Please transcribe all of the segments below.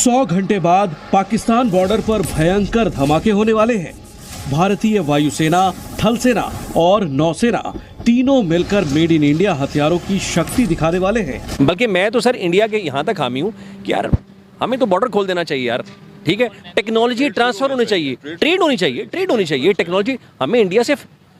100 घंटे बाद पाकिस्तान बॉर्डर पर भयंकर धमाके होने वाले हैं। भारतीय वायुसेना, थल सेना और नौसेना तीनों मिलकर मेड इन इंडिया हथियारों की शक्ति दिखाने वाले हैं। बल्कि मैं तो सर इंडिया के यहाँ तक हामी हूँ कि यार हमें तो बॉर्डर खोल देना चाहिए यार, ठीक है। टेक्नोलॉजी ट्रांसफर होनी चाहिए, ट्रेड होनी चाहिए, टेक्नोलॉजी हमें इंडिया से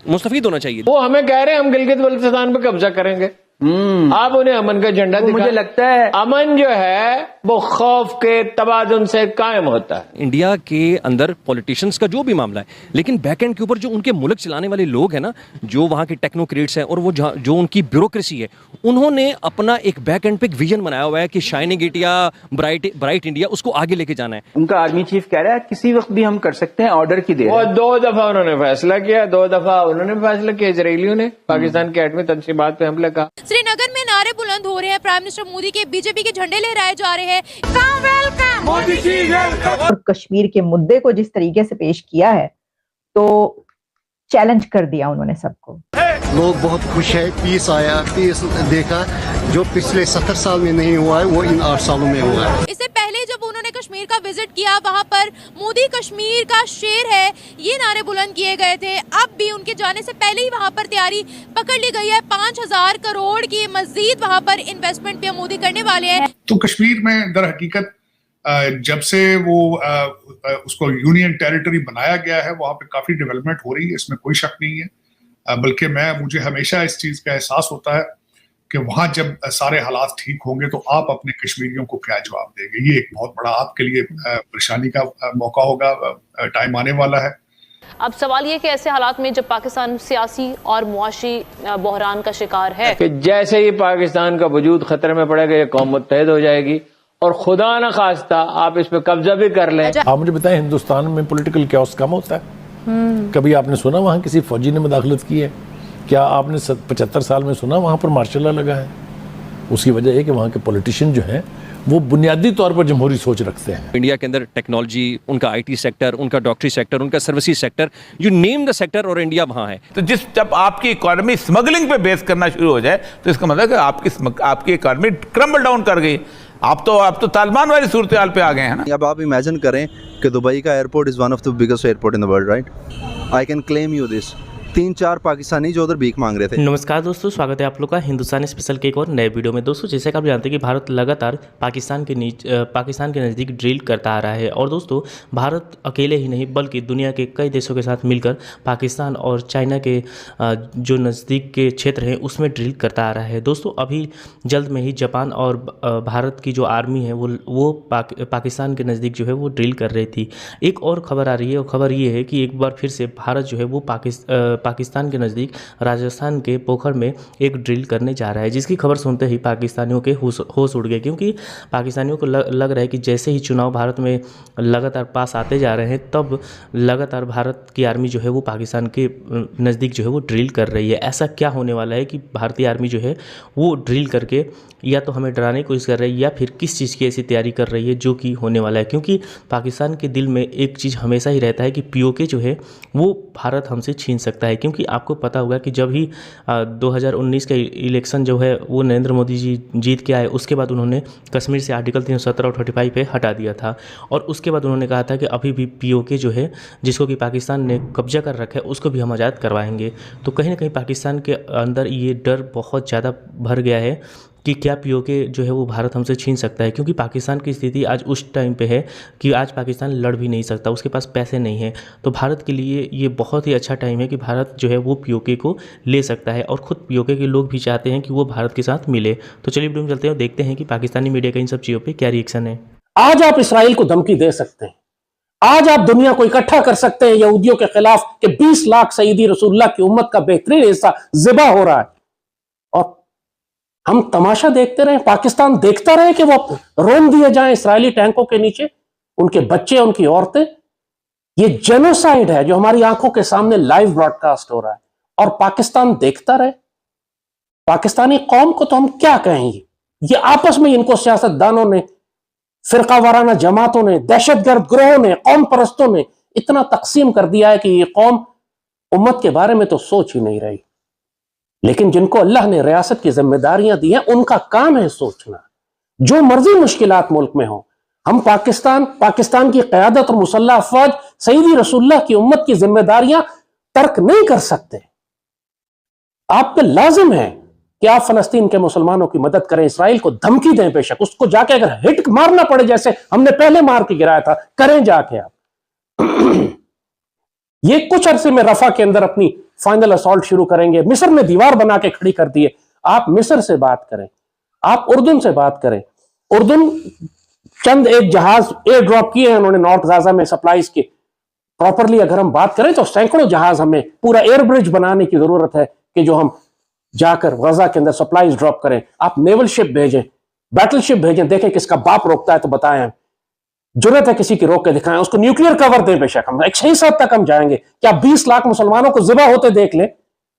मुस्तफीद होना चाहिए। वो हमें कह रहे हैं हम गिलगित बल्तिस्तान पे कब्जा करेंगे, आप उन्हें अमन का झंडा दिखाएं। मुझे लगता है अमन जो है वो खौफ के तबादुन से कायम होता है। इंडिया के अंदर पॉलिटिशियंस का जो भी मामला है, लेकिन बैक एंड के ऊपर जो उनके मुल्क चलाने वाले लोग हैं ना, जो वहाँ के टेक्नोक्रेट्स हैं और वो जो उनकी ब्यूरोक्रेसी है, उन्होंने अपना एक बैक एंड पे एक विजन बनाया हुआ है कि शाइनिंग इंडिया, ब्राइट इंडिया, उसको आगे लेके जाना है। उनका आर्मी चीफ कह रहा है किसी वक्त भी हम कर सकते हैं, ऑर्डर की देर है। और 2 दफा उन्होंने फैसला किया, 2 दफा उन्होंने फैसला किया इजरायलियों ने पाकिस्तान के एटमी तनसीबात पे हमले का। श्रीनगर में नारे बुलंद हो रहे हैं, प्राइम मिनिस्टर मोदी के, बीजेपी के झंडे लहराए जा रहे हैं। और कश्मीर के मुद्दे को जिस तरीके से पेश किया है तो चैलेंज कर दिया उन्होंने सबको। लोग बहुत खुश है, पीस आया, पीस देखा जो पिछले 70 साल में नहीं हुआ है वो इन 8 सालों में हुआ है। इससे पहले जब उन्होंने कश्मीर का विजिट किया, वहाँ पर मोदी कश्मीर का शेर है, ये नारे बुलंद किए गए थे। अब भी उनके जाने से पहले ही वहाँ पर तैयारी पकड़ ली गई है। 5000 करोड़ की मजीद वहाँ पर इन्वेस्टमेंट भी मोदी करने वाले हैं। तो कश्मीर में दर हकीकत जब से वो उसको यूनियन टेरिटरी बनाया गया है, वहाँ पे काफी डेवलपमेंट हो रही है, इसमें कोई शक नहीं है। बल्कि मुझे हमेशा इस चीज का एहसास होता है कि वहां जब सारे हालात ठीक होंगे तो आप अपने कश्मीरियों को क्या जवाब देंगे। ये एक बहुत बड़ा आपके लिए परेशानी का मौका होगा, टाइम आने वाला है। अब सवाल ये कि ऐसे हालात में जब पाकिस्तान सियासी और मुआशी बहरान का शिकार है कि जैसे ही पाकिस्तान का वजूद खतरे में पड़ेगा, ये कौम मुत्तहिद हो जाएगी और खुदा न खास्ता आप इस पे कब्जा भी कर लें। आप मुझे बताएं, हिंदुस्तान में पॉलिटिकल कैओस कम होता है? कभी आपने सुना वहाँ किसी फौजी ने मुदाखलत की है? क्या आपने 75 साल में सुना वहाँ पर मार्शल लॉ लगा है? उसकी वजह है कि वहाँ के पॉलिटिशियन जो हैं वो बुनियादी तौर पर जमहूरी सोच रखते हैं। इंडिया के अंदर टेक्नोलॉजी, उनका आईटी सेक्टर, उनका डॉक्टरी सेक्टर, उनका services sector, you name the sector, और इंडिया वहाँ है। तो जब आपकी इकोनॉमी स्मगलिंग पे बेस करना शुरू हो जाए तो इसका मतलब है आपकी इकोनॉमी क्रम्बल डाउन कर गई। आप तो तालिबान वाली सूरत हाल पे आ गए हैं ना। अब आप इमेजिन करें कि दुबई का airport is one of the biggest airport in the world, right? I can claim you this. 3-4 Pakistani जो उधर भीख मांग रहे थे। नमस्कार दोस्तों, स्वागत है आप लोग का हिंदुस्तानी स्पेशल के एक और नए वीडियो में। दोस्तों जैसे कि आप जानते हैं कि भारत लगातार पाकिस्तान के नज़दीक ड्रिल करता आ रहा है। और दोस्तों भारत अकेले ही नहीं बल्कि दुनिया के कई देशों के साथ मिलकर पाकिस्तान और चाइना के जो नज़दीक के क्षेत्र हैं उसमें ड्रिल करता आ रहा है। दोस्तों अभी जल्द में ही जापान और भारत की जो आर्मी है वो पाकिस्तान के नज़दीक जो है वो ड्रिल कर रही थी। एक और खबर आ रही है और खबर ये है कि एक बार फिर से भारत जो है वो पाकिस्तान के नज़दीक राजस्थान के पोखर में एक ड्रिल करने जा रहा है, जिसकी खबर सुनते ही पाकिस्तानियों के होश उड़ गए। क्योंकि पाकिस्तानियों को लग रहा है कि जैसे ही चुनाव भारत में लगातार पास आते जा रहे हैं तब लगातार भारत की आर्मी जो है वो पाकिस्तान के नज़दीक जो है वो ड्रिल कर रही है। ऐसा क्या होने वाला है कि भारतीय आर्मी जो है वो ड्रिल करके या तो हमें डराने की कोशिश कर रही है या फिर किस चीज़ की ऐसी तैयारी कर रही है जो कि होने वाला है। क्योंकि पाकिस्तान के दिल में एक चीज़ हमेशा ही रहता है कि पीओके जो है वो भारत हमसे छीन सकता है। क्योंकि आपको पता होगा कि जब ही 2019 का इलेक्शन जो है वो नरेंद्र मोदी जी जीत के आए, उसके बाद उन्होंने कश्मीर से आर्टिकल 317 और 35 पे हटा दिया था। और उसके बाद उन्होंने कहा था कि अभी भी पीओके जो है जिसको कि पाकिस्तान ने कब्जा कर रखा है उसको भी हम आज़ाद करवाएंगे। तो कहीं ना कहीं पाकिस्तान के अंदर ये डर बहुत ज़्यादा भर गया है कि क्या पीओके जो है वो भारत हमसे छीन सकता है। क्योंकि पाकिस्तान की स्थिति आज उस टाइम पे है कि आज पाकिस्तान लड़ भी नहीं सकता, उसके पास पैसे नहीं हैं। तो भारत के लिए ये बहुत ही अच्छा टाइम है कि भारत जो है वो पीओके को ले सकता है। और ख़ुद पीओके के लोग भी चाहते हैं कि वो भारत के साथ मिले। तो चलिए वीडियो में चलते हैं और देखते हैं कि पाकिस्तानी मीडिया का इन सब चीज़ों पर क्या रिएक्शन है। आज आप इसराइल को धमकी दे सकते हैं, आज आप दुनिया को इकट्ठा कर सकते हैं यहूदियों के खिलाफ कि 20 लाख सईदी रसूलुल्लाह की उम्मत का बेहतरीन हिस्सा ज़िबा हो रहा है और हम तमाशा देखते रहे, पाकिस्तान देखता रहे कि वो रोन दिए जाएं इसराइली टैंकों के नीचे, उनके बच्चे, उनकी औरतें। ये जेनोसाइड है जो हमारी आंखों के सामने लाइव ब्रॉडकास्ट हो रहा है और पाकिस्तान देखता रहे। पाकिस्तानी कौम को तो हम क्या कहेंगे, ये आपस में इनको सियासतदानों ने, फिरका वाराना जमातों ने, दहशतगर्द ग्रोहों ने, कौम परस्तों ने इतना तकसीम कर दिया है कि ये कौम उम्मत के बारे में तो सोच ही नहीं रही। लेकिन जिनको अल्लाह ने रियासत की जिम्मेदारियां दी हैं उनका काम है सोचना। जो मर्जी मुश्किलात मुल्क में हो, हम पाकिस्तान की क़यादत और मुसल्लह अफवाज सईदी रसूलुल्लाह की उम्मत की जिम्मेदारियां तर्क नहीं कर सकते। आप पे लाजिम है कि आप फलस्तीन के मुसलमानों की मदद करें, इसराइल को धमकी दें, बेशक उसको जाके अगर हिट मारना पड़े जैसे हमने पहले मार के गिराया था, करें जाके आप। ये कुछ अरसे में रफा के अंदर अपनी फाइनल असॉल्ट शुरू करेंगे। मिस्र में दीवार बना के खड़ी कर दी है। आप मिस्र से बात करें, आप उर्दून से बात करें। उर्दून चंद एक जहाज एयर ड्रॉप किए हैं उन्होंने नॉर्थ गाजा में सप्लाईज के। प्रॉपरली अगर हम बात करें तो सैकड़ों जहाज, हमें पूरा एयर ब्रिज बनाने की जरूरत है कि जो हम जाकर गजा के अंदर सप्लाईज ड्रॉप करें। आप नेवल शिप भेजें, बैटल शिप भेजें, देखें किसका बाप रोकता है तो बताएं। जरूरत है किसी की रोक के दिखाएं, उसको न्यूक्लियर कवर दें, बेशक हम एक 6 साल तक हम जाएंगे। क्या 20 लाख मुसलमानों को ज़िबा होते देख लें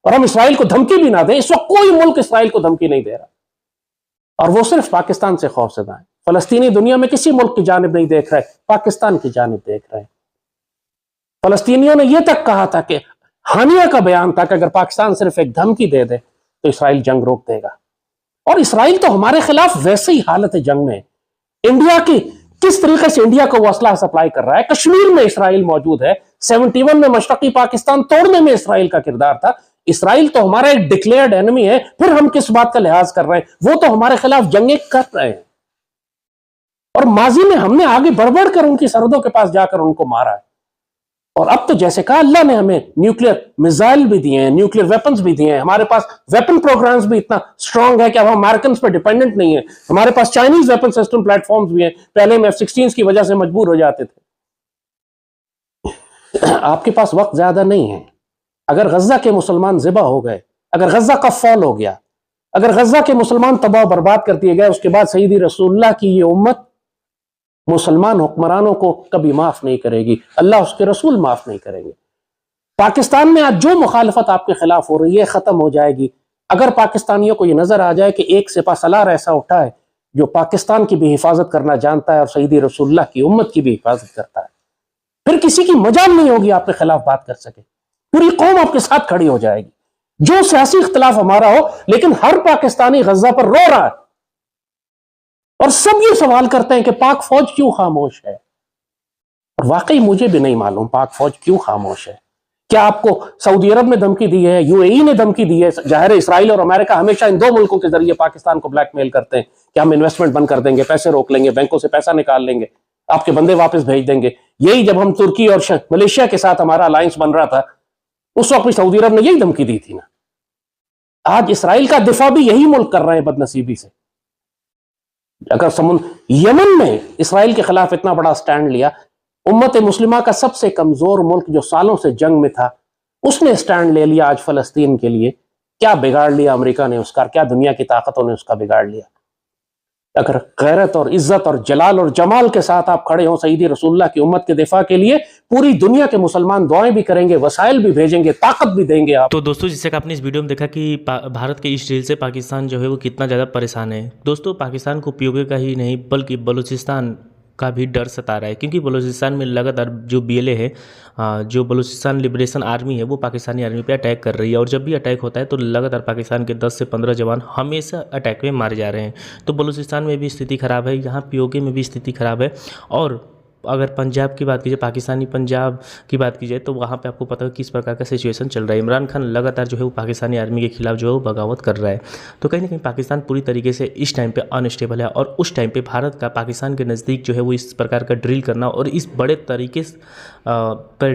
और हम इसराइल को धमकी भी ना दें? इस वक्त कोई मुल्क इसराइल को धमकी नहीं दे रहा और वो सिर्फ पाकिस्तान से खौफजदा है। फलस्तीनी दुनिया में किसी मुल्क की जानिब नहीं देख रहे, पाकिस्तान की जानिब देख रहे हैं। फलस्तीनियों ने यह तक कहा था कि हानिया का बयान था कि अगर पाकिस्तान सिर्फ एक धमकी दे दे तो इसराइल जंग रोक देगा। और इसराइल तो हमारे खिलाफ वैसे ही हालत है जंग में। इंडिया की किस तरीके से इंडिया को वो असला सप्लाई कर रहा है। कश्मीर में इसराइल मौजूद है। 71 में मशरकी पाकिस्तान तोड़ने में इसराइल का किरदार था। इसराइल तो हमारा एक डिक्लेयर्ड एनिमी है, फिर हम किस बात का लिहाज कर रहे हैं? वो तो हमारे खिलाफ जंगें कर रहे हैं और माजी में हमने आगे बढ़ कर उनकी सरहदों के पास जाकर उनको मारा है। और अब तो जैसे कहा अल्लाह ने हमें न्यूक्लियर मिसाइल भी दिए हैं, न्यूक्लियर वेपन्स भी दिए हैं। हमारे पास वेपन प्रोग्राम्स भी इतना स्ट्रांग है कि अब हम अमेरिकन पर डिपेंडेंट नहीं है। हमारे पास चाइनीज वेपन सिस्टम प्लेटफॉर्म्स भी हैं। पहले में F-16 की वजह से मजबूर हो जाते थे। आपके पास वक्त ज्यादा नहीं है। अगर गजा के मुसलमान ज़िबा हो गए, अगर गजा का फॉल हो गया, अगर गजा के मुसलमान तबाह बर्बाद कर दिए गए, उसके बाद सईदी रसूलुल्लाह की ये उम्मत मुसलमान हुक्मरानों को कभी माफ नहीं करेगी, अल्लाह उसके रसूल माफ नहीं करेंगे। पाकिस्तान में आज जो मुखालफत आपके खिलाफ हो रही है खत्म हो जाएगी अगर पाकिस्तानियों को यह नजर आ जाए कि एक सिपा सलार ऐसा उठा है जो पाकिस्तान की भी हिफाजत करना जानता है और सईदी रसूलुल्लाह की उम्मत की भी हिफाजत करता है। फिर किसी की मजाल नहीं होगी आपके खिलाफ बात कर सके, पूरी कौम आपके साथ खड़ी हो जाएगी। जो सियासी इख्तिलाफ हमारा हो, लेकिन हर पाकिस्तानी गजा पर रो रहा है और सब ये सवाल करते हैं कि पाक फौज क्यों खामोश है। और वाकई मुझे भी नहीं मालूम पाक फौज क्यों खामोश है। क्या आपको सऊदी अरब ने धमकी दी है, UAE ने धमकी दी है? जाहिर है इसराइल और अमेरिका हमेशा इन 2 मुल्कों के जरिए पाकिस्तान को ब्लैकमेल करते हैं कि हम इन्वेस्टमेंट बंद कर देंगे, पैसे रोक लेंगे, बैंकों से पैसा निकाल लेंगे, आपके बंदे वापस भेज देंगे। यही जब हम तुर्की और मलेशिया के साथ हमारा अलायंस बन रहा था, उस वक्त भी सऊदी अरब ने यही धमकी दी थी ना। आज इसराइल का दिफा भी यही मुल्क कर रहे हैं बदनसीबी से। अगर यमन में इसराइल के खिलाफ इतना बड़ा स्टैंड लिया, उम्मत मुस्लिमा का सबसे कमजोर मुल्क जो सालों से जंग में था, उसने स्टैंड ले लिया आज फलस्तीन के लिए। क्या बिगाड़ लिया अमेरिका ने उसका, क्या दुनिया की ताकतों ने उसका बिगाड़ लिया? अगर गैरत और इज्जत और जलाल और जमाल के साथ आप खड़े हो सईदी रसूलुल्लाह की उम्मत के दिफा के लिए, पूरी दुनिया के मुसलमान दुआएं भी करेंगे, वसाइल भी भेजेंगे, ताकत भी देंगे आप। तो दोस्तों, जैसे कि आपने इस वीडियो में देखा कि भारत के इस डील से पाकिस्तान जो है वो कितना ज़्यादा परेशान है। दोस्तों, पाकिस्तान को POK का ही नहीं बल्कि बलूचिस्तान का भी डर सता रहा है, क्योंकि बलूचिस्तान में लगातार जो BLA है, जो बलूचिस्तान लिबरेशन आर्मी है, वो पाकिस्तानी आर्मी पे अटैक कर रही है। और जब भी अटैक होता है तो लगातार पाकिस्तान के 10 से 15 जवान हमेशा अटैक में मारे जा रहे हैं। तो बलूचिस्तान में भी स्थिति ख़राब है, यहाँ POK में भी स्थिति ख़राब है। और अगर पंजाब की बात की जाए, पाकिस्तानी पंजाब की बात की जाए, तो वहाँ पे आपको पता है किस प्रकार का सिचुएशन चल रहा है। इमरान खान लगातार जो है वो पाकिस्तानी आर्मी के खिलाफ जो है वो बगावत कर रहा है। तो कहीं ना कहीं पाकिस्तान पूरी तरीके से इस टाइम पे अनस्टेबल है। और उस टाइम पे भारत का पाकिस्तान के नज़दीक जो है वो इस प्रकार का ड्रिल करना और इस बड़े तरीके पर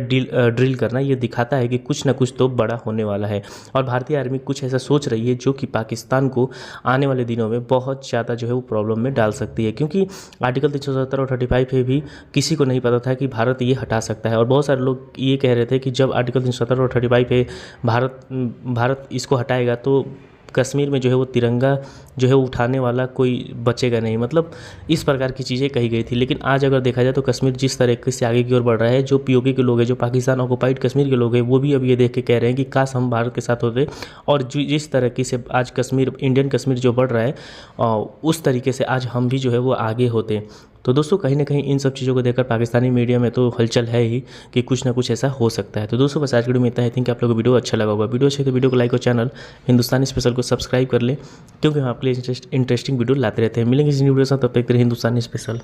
ड्रिल करना, ये दिखाता है कि कुछ ना कुछ तो बड़ा होने वाला है। और भारतीय आर्मी कुछ ऐसा सोच रही है जो कि पाकिस्तान को आने वाले दिनों में बहुत ज़्यादा जो है वो प्रॉब्लम में डाल सकती है। क्योंकि आर्टिकल 370 और 35 पे भी किसी को नहीं पता था कि भारत ये हटा सकता है। और बहुत सारे लोग ये कह रहे थे कि जब आर्टिकल 370 और 35 पे भारत इसको हटाएगा तो कश्मीर में जो है वो तिरंगा जो है वो उठाने वाला कोई बचेगा नहीं, मतलब इस प्रकार की चीज़ें कही गई थी। लेकिन आज अगर देखा जाए तो कश्मीर जिस तरीके से आगे की ओर बढ़ रहा है, जो POK के लोग हैं, जो पाकिस्तान ऑक्युपाइड कश्मीर के लोग हैं, वो भी अब ये देख के कह रहे हैं कि काश हम भारत के साथ होते। और जिस तरीके से आज कश्मीर, इंडियन कश्मीर जो बढ़ रहा है, उस तरीके से आज हम भी जो है वो आगे होते। तो दोस्तों, कहीं ना कहीं इन सब चीज़ों को देखकर पाकिस्तानी मीडिया में तो हलचल है ही कि कुछ ना कुछ ऐसा हो सकता है। तो दोस्तों, बस आज की वीडियो में इतना है। थिंक आप लोगों को वीडियो अच्छा लगा होगा। वीडियो अच्छे तो वीडियो को लाइक और चैनल हिंदुस्तानी स्पेशल को सब्सक्राइब कर लें, क्योंकि हम आपके लिए इंटरेस्टिंग वीडियो लाते रहते हैं। मिलेंगे इस वीडियो के साथ, तब तक हिंदुस्तानी स्पेशल।